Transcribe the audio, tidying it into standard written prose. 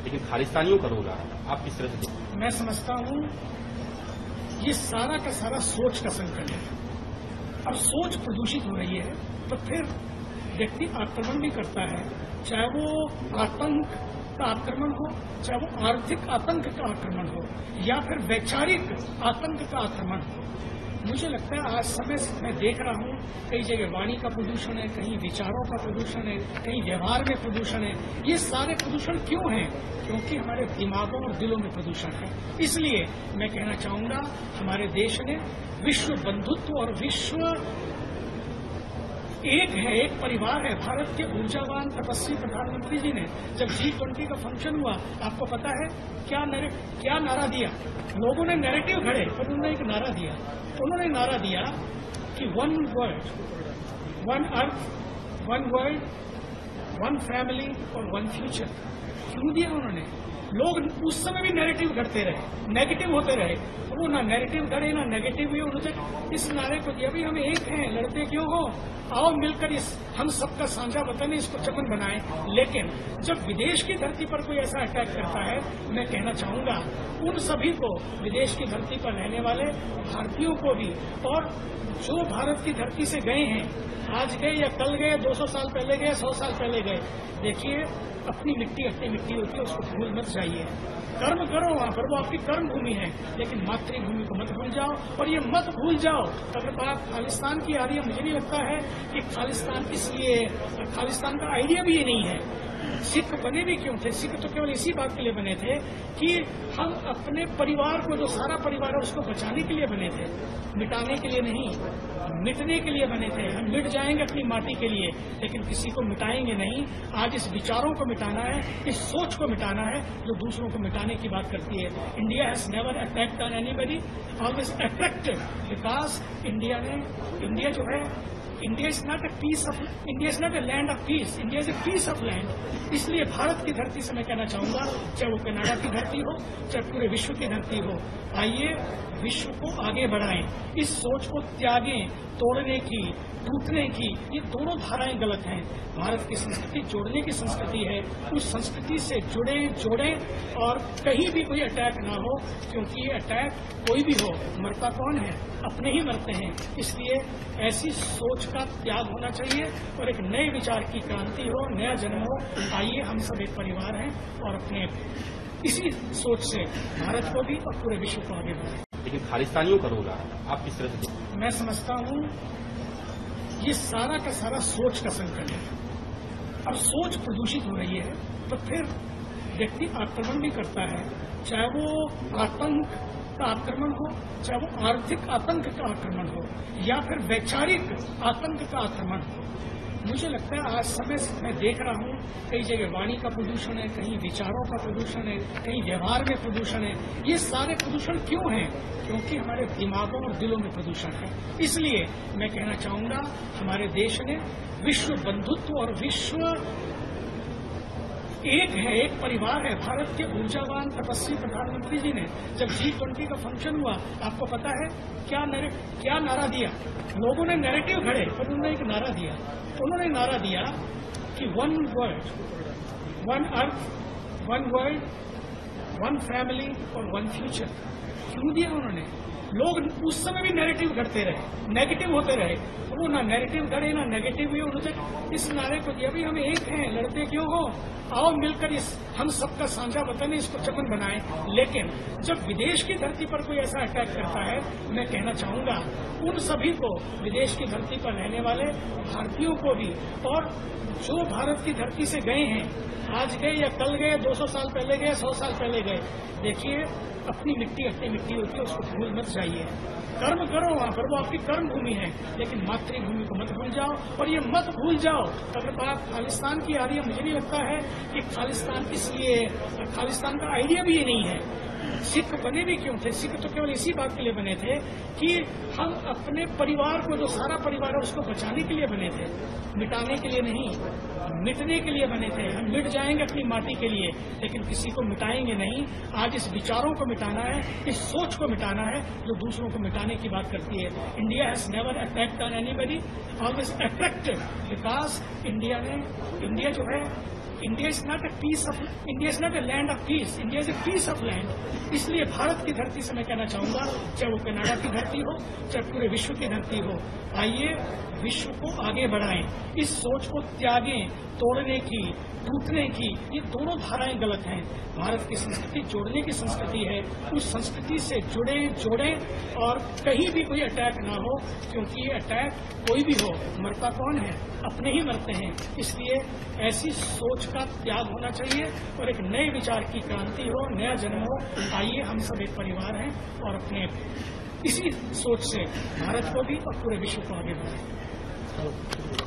लेकिन खालिस्तानियों का रोल आ रहा है, आप किस तरह से? मैं समझता हूँ ये सारा का सारा सोच का संकट है। अब सोच प्रदूषित हो रही है तो फिर व्यक्ति आक्रमण भी करता है, चाहे वो आतंक का आक्रमण हो, चाहे वो आर्थिक आतंक का आक्रमण हो या फिर वैचारिक आतंक का आक्रमण हो। मुझे लगता है आज समय से मैं देख रहा हूँ कई जगह वाणी का प्रदूषण है, कहीं विचारों का प्रदूषण है, कहीं व्यवहार में प्रदूषण है। ये सारे प्रदूषण क्यों हैं? क्योंकि हमारे दिमागों और दिलों में प्रदूषण है। इसलिए मैं कहना चाहूंगा हमारे देश ने विश्व बंधुत्व और विश्व एक है, एक परिवार है। भारत के ऊर्जावान तपस्वी प्रधानमंत्री जी ने जब G20 का फंक्शन हुआ, आपको पता है क्या नारा दिया? लोगों ने नैरेटिव खड़े पर उन्होंने एक नारा दिया। उन्होंने नारा दिया कि one world, one earth, one world, one family और वन फ्यूचर। क्यों दिया उन्होंने? लोग उस समय भी नैरेटिव घड़ते रहे, नेगेटिव होते रहे। वो ना नैरेटिव घड़े ना नेगेटिव हुए। उन्होंने इस नारे को दिया, भाई हम एक हैं, लड़ते क्यों हो, आओ मिलकर इस हम सबका साझा वतन है, इसको चमन बनाएं। लेकिन जब विदेश की धरती पर कोई ऐसा अटैक करता है, मैं कहना चाहूंगा उन सभी को, विदेश की धरती पर रहने वाले भारतीयों को भी, और जो भारत की धरती से गए हैं, आज गए या कल गए, 200 साल पहले गए, 100 साल पहले गए, देखिए अपनी मिट्टी होती है, उसको भूल मत जाइए। कर्म करो वहाँ पर, वो आपकी कर्म भूमि है, लेकिन मातृभूमि को मत भूल जाओ। और ये मत भूल जाओ, अगर बात खालिस्तान की आ रही है, मुझे नहीं लगता है कि खालिस्तान इसलिए, खालिस्तान का आइडिया भी ये नहीं है। सिख बने भी क्यों थे? सिख तो केवल इसी बात के लिए बने थे कि हम अपने परिवार को, जो सारा परिवार है, उसको बचाने के लिए बने थे, मिटाने के लिए नहीं, मिटने के लिए बने थे। हम मिट जाएंगे अपनी माटी के लिए, लेकिन किसी को मिटाएंगे नहीं। आज इस विचारों को मिटाना है, इस सोच को मिटाना है जो दूसरों को मिटाने की बात करती है। India has never attacked on anybody, always attracted, because India जो है, India is not a land of peace, India is a piece of land. इसलिए भारत की धरती से मैं कहना चाहूंगा, चाहे वो कनाडा की धरती हो, चाहे पूरे विश्व की धरती हो, आइए विश्व को आगे बढ़ाएं, इस सोच को त्यागें। तोड़ने की, टूटने की, ये दोनों धाराएं गलत हैं। भारत की संस्कृति जोड़ने की संस्कृति है, उस संस्कृति से जोड़ें और कहीं भी कोई अटैक ना हो, क्योंकि ये अटैक कोई भी हो, मरता कौन है? अपने ही मरते हैं। इसलिए ऐसी सोच का त्याग होना चाहिए और एक नए विचार की क्रांति हो, नया जन्म हो। आइए हम सब एक परिवार हैं और अपने इसी सोच से भारत को भी और पूरे विश्व को आगे बढ़ाएं। लेकिन खालिस्तानियों का रोल आ रहा है, आप किस तरह से? मैं समझता हूँ ये सारा का सारा सोच का संकट है। अब सोच प्रदूषित हो रही है तो फिर व्यक्ति आक्रमण भी करता है, चाहे वो आतंक का आक्रमण हो, चाहे वो आर्थिक आतंक का आक्रमण हो या फिर वैचारिक आतंक का आक्रमण हो। मुझे लगता है आज समय से मैं देख रहा हूँ कई जगह वाणी का प्रदूषण है, कहीं विचारों का प्रदूषण है, कहीं व्यवहार में प्रदूषण है। ये सारे प्रदूषण क्यों हैं? क्योंकि हमारे दिमागों और दिलों में प्रदूषण है। इसलिए मैं कहना चाहूंगा हमारे देश ने विश्व बंधुत्व और विश्व एक है, एक परिवार है। भारत के ऊर्जावान तपस्वी प्रधानमंत्री जी ने जब G20 का फंक्शन हुआ, आपको पता है क्या नारा दिया? लोगों ने नैरेटिव खड़े पर उन्होंने एक नारा दिया। उन्होंने नारा दिया कि one world, one earth, one world, one family और वन फ्यूचर। क्यों दिया उन्होंने? लोग उस समय भी नैरेटिव घड़ते रहे, नेगेटिव होते रहे। वो ना नैरेटिव घड़े ना नेगेटिव हुए। उन्होंने इस नारे को दिया, भाई हम एक हैं, लड़ते क्यों हो, आओ मिलकर इस हम सबका साझा वतन है, इसको चमन बनाएं। लेकिन जब विदेश की धरती पर कोई ऐसा अटैक करता है, मैं कहना चाहूंगा उन सभी को, विदेश की धरती पर रहने वाले भारतीयों को भी, और जो भारत की धरती से गए हैं, आज गए या कल गए, 200 साल पहले गए, 100 साल पहले गए, देखिए अपनी मिट्टी होती है, उसको भूल मत जाइए। कर्म करो वहाँ पर, वो आपकी कर्म भूमि है, लेकिन मातृभूमि को मत भूल जाओ। और ये मत भूल जाओ, अगर बात खालिस्तान की आ रही है, मुझे नहीं लगता है कि खालिस्तान इसलिए, खालिस्तान का आइडिया भी ये नहीं है। सिख बने भी क्यों थे? सिख तो केवल इसी बात के लिए बने थे कि हम अपने परिवार को, जो सारा परिवार है, उसको बचाने के लिए बने थे, मिटाने के लिए नहीं, मिटने के लिए बने थे। हम मिट जाएंगे अपनी माटी के लिए, लेकिन किसी को मिटाएंगे नहीं। आज इस विचारों को मिटाना है, इस सोच को मिटाना है जो दूसरों को मिटाने की बात करती है। India has never attacked on anybody, always attracted, because India जो है, India is not a land of peace, India is a piece of land. इसलिए भारत की धरती से मैं कहना चाहूंगा, चाहे वो कनाडा की धरती हो, चाहे पूरे विश्व की धरती हो, आइए विश्व को आगे बढ़ाएं, इस सोच को त्यागें, तोड़ने की, टूटने की। ये दोनों धाराएं गलत हैं। भारत की संस्कृति जोड़ने की संस्कृति है, उस संस्कृति से जोड़ें और कहीं भी कोई अटैक ना हो, क्योंकि ये अटैक कोई भी हो, मरता कौन है? अपने ही मरते हैं। इसलिए ऐसी सोच का त्याग होना चाहिए और एक नए विचार की क्रांति हो, नया जन्म हो। आइए हम सब एक परिवार हैं और अपने इसी सोच से भारत को भी और पूरे विश्व को आगे बढ़ाएं।